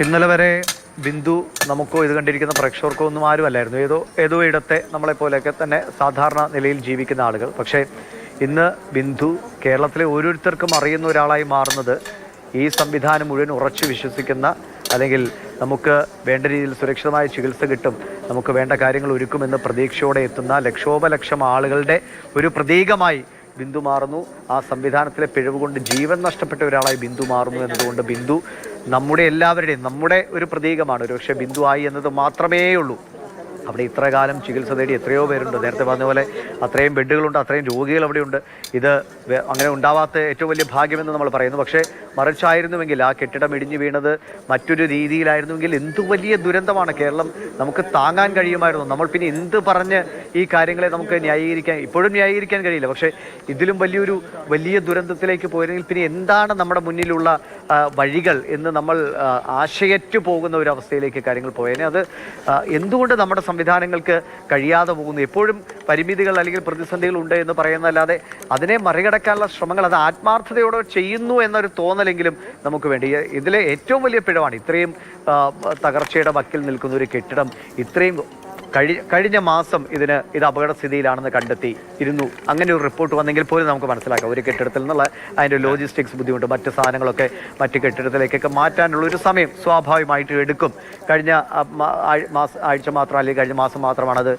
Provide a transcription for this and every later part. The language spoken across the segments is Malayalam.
ഇന്നലെ വരെ ബിന്ദു നമുക്കോ ഇത് കണ്ടിരിക്കുന്ന പ്രേക്ഷകർക്കോ ഒന്നും ആരുമല്ലായിരുന്നു. ഏതോ ഇടത്തെ നമ്മളെപ്പോലെയൊക്കെ തന്നെ സാധാരണ നിലയിൽ ജീവിക്കുന്ന ആളുകൾ. പക്ഷേ ഇന്ന് ബിന്ദു കേരളത്തിലെ ഓരോരുത്തർക്കും അറിയുന്ന ഒരാളായി മാറുന്നത് ഈ സംവിധാനം മുഴുവൻ ഉറച്ചു വിശ്വസിക്കുന്ന, അല്ലെങ്കിൽ നമുക്ക് വേണ്ട രീതിയിൽ സുരക്ഷിതമായ ചികിത്സ കിട്ടും, നമുക്ക് വേണ്ട കാര്യങ്ങൾ ഒരുക്കുമെന്ന് പ്രതീക്ഷയോടെ എത്തുന്ന ലക്ഷോപലക്ഷം ആളുകളുടെ ഒരു പ്രതീകമായി ബിന്ദു മാറുന്നു. ആ സംവിധാനത്തിലെ പിഴവ് കൊണ്ട് ജീവൻ നഷ്ടപ്പെട്ട ഒരാളായി ബിന്ദു മാറുന്നു എന്നതുകൊണ്ട് ബിന്ദു നമ്മുടെ എല്ലാവരുടെയും നമ്മുടെ ഒരു പ്രതീകമാണ്. ഒരുപക്ഷെ ബിന്ദു ആയി എന്നത് മാത്രമേ ഉള്ളൂ. അവിടെ ഇത്ര കാലം ചികിത്സ തേടി എത്രയോ പേരുണ്ട്. നേരത്തെ പറഞ്ഞ പോലെ അത്രയും ബെഡുകളുണ്ട്, അത്രയും രോഗികൾ അവിടെയുണ്ട്. ഇത് അങ്ങനെ ഉണ്ടാവാത്ത ഏറ്റവും വലിയ ഭാഗ്യമെന്ന് നമ്മൾ പറയുന്നു. പക്ഷേ മറിച്ചായിരുന്നുവെങ്കിൽ, ആ കെട്ടിടം ഇടിഞ്ഞു വീണത് മറ്റൊരു രീതിയിലായിരുന്നുവെങ്കിൽ എന്തു വലിയ ദുരന്തമാണ്. കേരളം നമുക്ക് താങ്ങാൻ കഴിയുമായിരുന്നു. നമ്മൾ പിന്നെ എന്ത് പറഞ്ഞ് ഈ കാര്യങ്ങളെ നമുക്ക് ഇപ്പോഴും ന്യായീകരിക്കാൻ കഴിയില്ല. പക്ഷേ ഇതിലും വലിയ ദുരന്തത്തിലേക്ക് പോയിരുന്നെങ്കിൽ പിന്നെ എന്താണ് നമ്മുടെ മുന്നിലുള്ള വഴികൾ എന്ന് നമ്മൾ ആശയറ്റു പോകുന്ന ഒരു അവസ്ഥയിലേക്ക് കാര്യങ്ങൾ പോയേനെ. അത് എന്തുകൊണ്ട് നമ്മുടെ സംവിധാനങ്ങൾക്ക് കഴിയാതെ പോകുന്നു? എപ്പോഴും പരിമിതികൾ അല്ലെങ്കിൽ പ്രതിസന്ധികൾ ഉണ്ട് എന്ന് പറയുന്നതല്ലാതെ അതിനെ മറികടക്കാനുള്ള ശ്രമങ്ങൾ അത് ആത്മാർത്ഥതയോടെ ചെയ്യുന്നു എന്നൊരു തോന്നലെങ്കിലും നമുക്ക് വേണ്ടി. ഇതിലെ ഏറ്റവും വലിയ പിഴവാണ് ഇത്രയും തകർച്ചയുടെ വക്കിൽ നിൽക്കുന്ന ഒരു കെട്ടിടം ഇത്രയും കഴിഞ്ഞ മാസം ഇത് അപകടസ്ഥിതിയിലാണെന്ന് കണ്ടെത്തിയിരുന്നു. അങ്ങനെ ഒരു റിപ്പോർട്ട് വന്നെങ്കിൽ പോലും നമുക്ക് മനസ്സിലാക്കാം ഒരു കെട്ടിടത്തിൽ നിന്നുള്ള അതിൻ്റെ ലോജിസ്റ്റിക്സ് ബുദ്ധിമുട്ട്, മറ്റ് സാധനങ്ങളൊക്കെ മറ്റ് കെട്ടിടത്തിലേക്കൊക്കെ മാറ്റാനുള്ള ഒരു സമയം സ്വാഭാവികമായിട്ട് എടുക്കും. കഴിഞ്ഞ ആഴ്ച മാത്രം അല്ലെങ്കിൽ കഴിഞ്ഞ മാസം മാത്രമാണ് അത്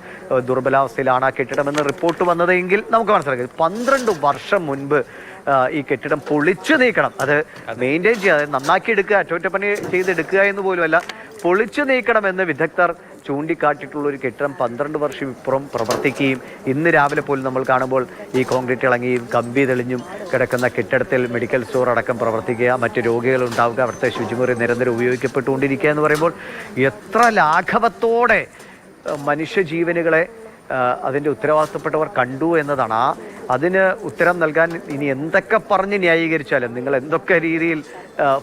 ദുർബലാവസ്ഥയിലാണ് ആ കെട്ടിടമെന്ന് റിപ്പോർട്ട് വന്നതെങ്കിൽ നമുക്ക് മനസ്സിലാക്കാം. 12 വർഷം മുൻപ് ഈ കെട്ടിടം പൊളിച്ചു നീക്കണം, അത് മെയിൻറ്റെയിൻ ചെയ്യുക, അത് നന്നാക്കി എടുക്കുക, അറ്റകുറ്റപ്പണി ചെയ്തെടുക്കുക എന്ന് പോലുമല്ല, പൊളിച്ചു നീക്കണമെന്ന് വിദഗ്ധർ ചൂണ്ടിക്കാട്ടിയിട്ടുള്ള ഒരു കെട്ടിടം 12 വർഷം ഇപ്പുറം പ്രവർത്തിക്കുകയും ഇന്ന് രാവിലെ പോലും നമ്മൾ കാണുമ്പോൾ ഈ കോൺക്രീറ്റ് ഇളങ്ങിയും കമ്പി തെളിഞ്ഞും കിടക്കുന്ന കെട്ടിടത്തിൽ മെഡിക്കൽ സ്റ്റോർ അടക്കം പ്രവർത്തിക്കുക, മറ്റ് രോഗികൾ ഉണ്ടാവുക, അവിടുത്തെ ശുചിമുറി നിരന്തരം ഉപയോഗിക്കപ്പെട്ടുകൊണ്ടിരിക്കുക എന്ന് പറയുമ്പോൾ എത്ര ലാഘവത്തോടെ മനുഷ്യജീവനുകളെ അതിൻ്റെ ഉത്തരവാദിത്തപ്പെട്ടവർ കണ്ടു എന്നതാണ്. അതിന് ഉത്തരം നൽകാൻ ഇനി എന്തൊക്കെ പറഞ്ഞ് ന്യായീകരിച്ചാലും, നിങ്ങൾ എന്തൊക്കെ രീതിയിൽ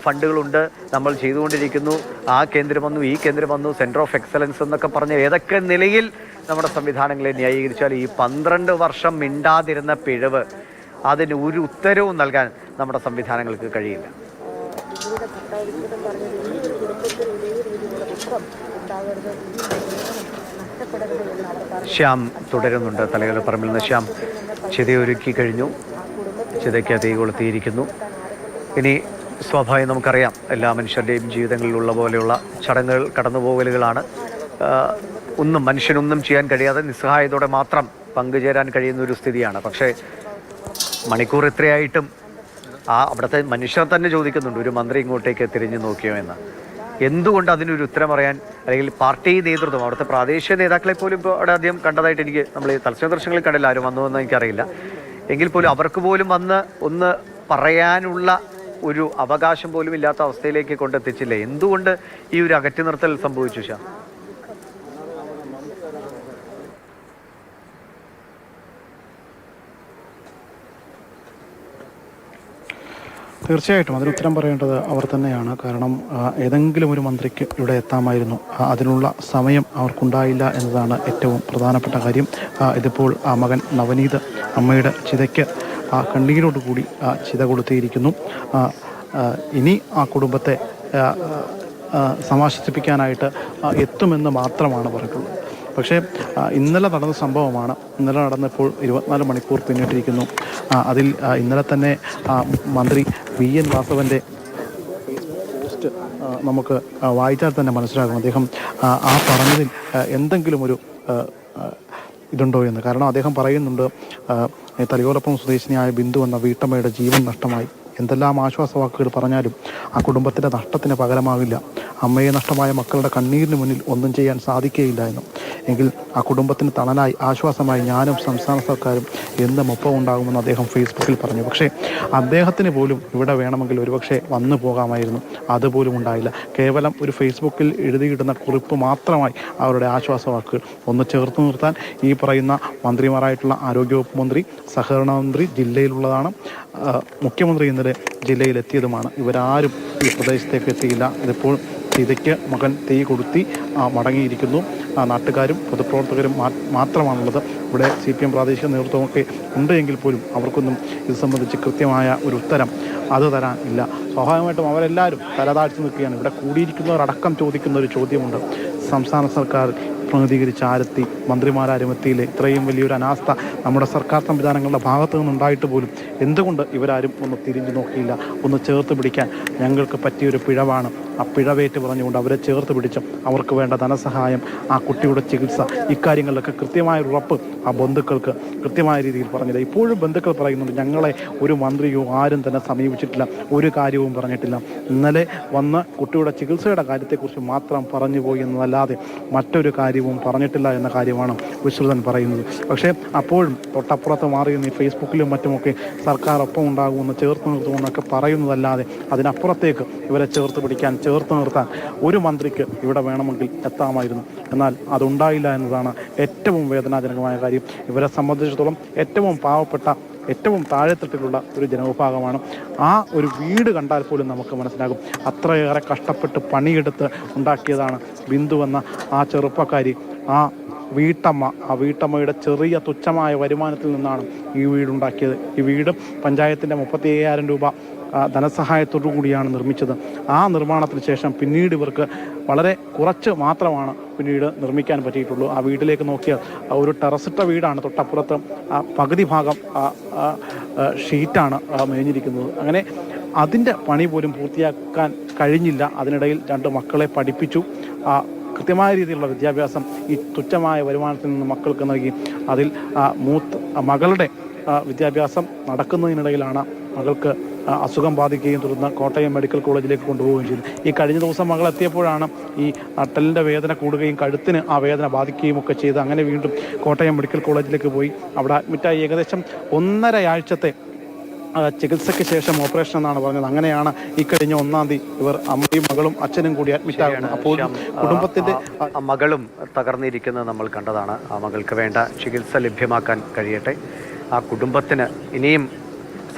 ഫണ്ടുകളുണ്ട്, നമ്മൾ ചെയ്തുകൊണ്ടിരിക്കുന്നു, ആ കേന്ദ്രം വന്നു, ഈ കേന്ദ്രം വന്നു, സെൻറ്റർ ഓഫ് എക്സലൻസ് എന്നൊക്കെ പറഞ്ഞ് ഏതൊക്കെ നിലയിൽ നമ്മുടെ സംവിധാനങ്ങളെ ന്യായീകരിച്ചാൽ ഈ 12 വർഷം മിണ്ടാതിരുന്ന പിഴവ്, അതിന് ഒരു ഉത്തരവും നൽകാൻ നമ്മുടെ സംവിധാനങ്ങൾക്ക് കഴിയില്ല. ശ്യാം തുടരുന്നുണ്ട് തലകല പറമ്പിൽ നിന്ന്. ശ്യാം, ചിതയൊരുക്കി കഴിഞ്ഞു, ചിതയ്ക്ക് തീ കൊളുത്തിയിരിക്കുന്നു. ഇനി സ്വാഭാവികം നമുക്കറിയാം, എല്ലാ മനുഷ്യരുടെയും ജീവിതങ്ങളിലുള്ള പോലെയുള്ള ചടങ്ങുകൾ, കടന്നുപോകലുകളാണ്. മനുഷ്യനൊന്നും ചെയ്യാൻ കഴിയാതെ നിസ്സഹായതയോടെ മാത്രം പങ്കുചേരാൻ കഴിയുന്ന ഒരു സ്ഥിതിയാണ്. പക്ഷേ മണിക്കൂർ എത്രയായിട്ടും അവിടുത്തെ മനുഷ്യർ തന്നെ ചോദിക്കുന്നുണ്ട്, ഒരു മന്ത്രി ഇങ്ങോട്ടേക്ക് തിരിഞ്ഞു നോക്കിയോ എന്ന്. എന്തുകൊണ്ട് അതിനൊരു ഉത്തരം പറയാൻ, അല്ലെങ്കിൽ പാർട്ടി നേതൃത്വം, അവിടുത്തെ പ്രാദേശിക നേതാക്കളെ പോലും ഇപ്പോൾ അവിടെ അധികം കണ്ടതായിട്ട് നമ്മൾ ഈ തത്സമയ ദർശനങ്ങളിൽ കണ്ടില്ല, ആരും വന്നുവെന്ന് എനിക്കറിയില്ല. എങ്കിൽ പോലും അവർക്ക് പോലും ഒന്ന് പറയാനുള്ള ഒരു അവകാശം പോലും ഇല്ലാത്ത അവസ്ഥയിലേക്ക് കൊണ്ടെത്തിച്ചില്ലേ? എന്തുകൊണ്ട് ഈ ഒരു അകറ്റി നിർത്തൽ സംഭവിച്ചു? ഷാ, തീർച്ചയായിട്ടും അതിന് ഉത്തരം പറയേണ്ടത് അവർ തന്നെയാണ്. കാരണം ഏതെങ്കിലും ഒരു മന്ത്രിക്ക് ഇവിടെ എത്താമായിരുന്നു, അതിനുള്ള സമയം അവർക്കുണ്ടായില്ല എന്നതാണ് ഏറ്റവും പ്രധാനപ്പെട്ട കാര്യം. ഇതിപ്പോൾ മകൻ നവനീത് അമ്മയുടെ ചിതയ്ക്ക് കണ്ണീരോടുകൂടി ചിത കൊളുത്തിയിരിക്കുന്നു. ഇനി ആ കുടുംബത്തെ സമാശ്വസിപ്പിക്കാനായിട്ട് എത്തുമെന്ന് മാത്രമാണ് പറഞ്ഞിട്ടുള്ളത്. പക്ഷേ ഇന്നലെ നടന്ന സംഭവമാണ്. ഇന്നലെ നടന്നപ്പോൾ 24 മണിക്കൂർ പിന്നിട്ടിരിക്കുന്നു. അതിൽ ഇന്നലെ തന്നെ മന്ത്രി VN വാസവൻ്റെ പോസ്റ്റ് നമുക്ക് വായിച്ചാൽ തന്നെ മനസ്സിലാകും അദ്ദേഹം ആ പറഞ്ഞതിൽ എന്തെങ്കിലും ഒരു ഇതുണ്ടോ എന്ന്. കാരണം അദ്ദേഹം പറയുന്നുണ്ട്, തലയോലപ്പം സ്വദേശിനിയായ ബിന്ദു എന്ന വീട്ടമ്മയുടെ ജീവൻ നഷ്ടമായി. എന്തെല്ലാം ആശ്വാസവാക്കുകൾ പറഞ്ഞാലും ആ കുടുംബത്തിൻ്റെ നഷ്ടത്തിന് പകരമാകില്ല. അമ്മയെ നഷ്ടമായ മക്കളുടെ കണ്ണീരിന് മുന്നിൽ ഒന്നും ചെയ്യാൻ സാധിക്കുകയില്ല എന്നും. എങ്കിൽ ആ കുടുംബത്തിന് തണലായി ആശ്വാസമായി ഞാനും സംസ്ഥാന സർക്കാരും എന്നും ഒപ്പം ഉണ്ടാകുമെന്ന് അദ്ദേഹം ഫേസ്ബുക്കിൽ പറഞ്ഞു. പക്ഷേ അദ്ദേഹത്തിന് പോലും ഇവിടെ വേണമെങ്കിൽ ഒരുപക്ഷെ വന്നു പോകാമായിരുന്നു, അതുപോലും ഉണ്ടായില്ല. കേവലം ഒരു ഫേസ്ബുക്കിൽ എഴുതിയിടുന്ന കുറിപ്പ് മാത്രമായി അവരുടെ ആശ്വാസവാക്കുകൾ ഒന്ന് ചേർത്ത് നിർത്താൻ ഈ പറയുന്ന മന്ത്രിമാരായിട്ടുള്ള ആരോഗ്യവകുപ്പ് മന്ത്രി, സഹകരണ മന്ത്രി ജില്ലയിലുള്ളതാണ്, മുഖ്യമന്ത്രി ഇന്നലെ ജില്ലയിലെത്തിയതുമാണ്. ഇവരാരും ഈ പ്രദേശത്തേക്ക് എത്തിയില്ല. ഇതിപ്പോൾ ചിതയ്ക്ക് മകൻ തീ കൊളുത്തി മടങ്ങിയിരിക്കുന്നു. നാട്ടുകാരും പൊതുപ്രവർത്തകരും മാത്രമാണുള്ളത്. ഇവിടെ CPM പ്രാദേശിക നേതൃത്വമൊക്കെ ഉണ്ട് എങ്കിൽ പോലും അവർക്കൊന്നും ഇത് സംബന്ധിച്ച് കൃത്യമായ ഒരു ഉത്തരം അത് തരാൻ ഇല്ല. സ്വാഭാവികമായിട്ടും അവരെല്ലാവരും തലതാഴ്ത്തി നിൽക്കുകയാണ്. ഇവിടെ കൂടിയിരിക്കുന്നവരടക്കം ചോദിക്കുന്ന ഒരു ചോദ്യമുണ്ട്. സംസ്ഥാന സർക്കാർ പ്രതികരിച്ച് ആരെത്തി, മന്ത്രിമാരാരും എത്തിയില്ല. ഇത്രയും വലിയൊരു അനാസ്ഥ നമ്മുടെ സർക്കാർ സംവിധാനങ്ങളുടെ ഭാഗത്തു നിന്നുണ്ടായിട്ട് പോലും എന്തുകൊണ്ട് ഇവരാരും ഒന്ന് തിരിഞ്ഞു നോക്കിയില്ല, ഒന്ന് ചേർത്ത് പിടിക്കാൻ ഞങ്ങൾക്ക് പറ്റിയൊരു പിഴവാണ്, ആ പിഴവേറ്റ് പറഞ്ഞുകൊണ്ട് അവരെ ചേർത്ത് പിടിച്ച് അവർക്ക് വേണ്ട ധനസഹായം, ആ കുട്ടിയുടെ ചികിത്സ, ഇക്കാര്യങ്ങളിലൊക്കെ കൃത്യമായ ഉറപ്പ് ആ ബന്ധുക്കൾക്ക് കൃത്യമായ രീതിയിൽ പറഞ്ഞില്ല. ഇപ്പോഴും ബന്ധുക്കൾ പറയുന്നുണ്ട്, ഞങ്ങളെ ഒരു മന്ത്രിയോ ആരും തന്നെ സമീപിച്ചിട്ടില്ല, ഒരു കാര്യവും പറഞ്ഞിട്ടില്ല. ഇന്നലെ വന്ന് കുട്ടിയുടെ ചികിത്സയുടെ കാര്യത്തെക്കുറിച്ച് മാത്രം പറഞ്ഞു പോയി എന്നതല്ലാതെ മറ്റൊരു കാര്യവും പറഞ്ഞിട്ടില്ല എന്ന കാര്യമാണ് വിശ്രുതൻ പറയുന്നത്. പക്ഷേ അപ്പോഴും തൊട്ടപ്പുറത്ത് മാറി ഈ ഫേസ്ബുക്കിലും മറ്റുമൊക്കെ സർക്കാർ ഒപ്പം ഉണ്ടാകുമെന്ന്, ചേർത്ത് നിർത്തുമെന്നൊക്കെ പറയുന്നതല്ലാതെ അതിനപ്പുറത്തേക്ക് ഇവരെ ചേർത്ത് പിടിക്കാൻ, ചേർത്ത് നിർത്താൻ ഒരു മന്ത്രിക്ക് ഇവിടെ വേണമെങ്കിൽ എത്താമായിരുന്നു. എന്നാൽ അതുണ്ടായില്ല എന്നതാണ് ഏറ്റവും വേദനാജനകമായ കാര്യം. ഇവരെ സംബന്ധിച്ചിടത്തോളം ഏറ്റവും പാവപ്പെട്ട, ഏറ്റവും താഴെത്തട്ടിലുള്ള ഒരു ജനവിഭാഗമാണ്. ആ ഒരു വീട് കണ്ടാൽ പോലും നമുക്ക് മനസ്സിലാകും അത്രയേറെ കഷ്ടപ്പെട്ട് പണിയെടുത്ത് ഉണ്ടാക്കിയതാണ് ബിന്ദു എന്ന ആ ചെറുപ്പക്കാരി, ആ വീട്ടമ്മ. ആ വീട്ടമ്മയുടെ ചെറിയ തുച്ഛമായ വരുമാനത്തിൽ നിന്നാണ് ഈ വീടുണ്ടാക്കിയത്. ഈ വീട് പഞ്ചായത്തിൻ്റെ 35,000 രൂപ ധനസഹായത്തോടു കൂടിയാണ് നിർമ്മിച്ചത്. ആ നിർമ്മാണത്തിന് ശേഷം പിന്നീട് ഇവർക്ക് വളരെ കുറച്ച് മാത്രമാണ് പിന്നീട് നിർമ്മിക്കാൻ പറ്റിയിട്ടുള്ളൂ. ആ വീട്ടിലേക്ക് നോക്കിയാൽ ഒരു ടെറസിട്ട വീടാണ്. തൊട്ടപ്പുറത്ത് പകുതി ഭാഗം ഷീറ്റാണ് മേഞ്ഞിരിക്കുന്നത്. അങ്ങനെ അതിൻ്റെ പണി പോലും പൂർത്തിയാക്കാൻ കഴിഞ്ഞില്ല. അതിനിടയിൽ 2 മക്കളെ പഠിപ്പിച്ചു. കൃത്യമായ രീതിയിലുള്ള വിദ്യാഭ്യാസം ഈ തുച്ഛമായ വരുമാനത്തിൽ നിന്ന് മക്കൾക്ക് നൽകി. അതിൽ മകളുടെ വിദ്യാഭ്യാസം നടക്കുന്നതിനിടയിലാണ് മകൾക്ക് അസുഖം ബാധിക്കുകയും തുടർന്ന് കോട്ടയം മെഡിക്കൽ കോളേജിലേക്ക് കൊണ്ടുപോവുകയും ചെയ്തു. ഈ കഴിഞ്ഞ ദിവസം മകൾ എത്തിയപ്പോഴാണ് ഈ അട്ടലിൻ്റെ വേദന കൂടുകയും കഴുത്തിന് ആ വേദന ബാധിക്കുകയും ഒക്കെ ചെയ്ത് അങ്ങനെ വീണ്ടും കോട്ടയം മെഡിക്കൽ കോളേജിലേക്ക് പോയി അവിടെ അഡ്മിറ്റായി. ഏകദേശം 1.5 ആഴ്ചത്തെ ചികിത്സയ്ക്ക് ശേഷം ഓപ്പറേഷൻ എന്നാണ് പറഞ്ഞത്. അങ്ങനെയാണ് ഈ കഴിഞ്ഞ 1-ാം തീയതി ഇവർ അമ്മയും മകളും അച്ഛനും കൂടി അഡ്മിറ്റ് ആകുന്നത്. അപ്പോൾ കുടുംബത്തിന്റെ മകളും തകർന്നിരിക്കുന്നത് നമ്മൾ കണ്ടതാണ്. ആ മകൾക്ക് വേണ്ട ചികിത്സ ലഭ്യമാക്കാൻ കഴിയട്ടെ. ആ കുടുംബത്തിന് ഇനിയും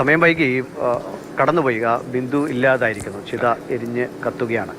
സമയം വൈകി കടന്നുപോയി. ആ ബിന്ദു ഇല്ലാതായിരിക്കുന്നു, ചിത എരിഞ്ഞ് കത്തുകയാണ്.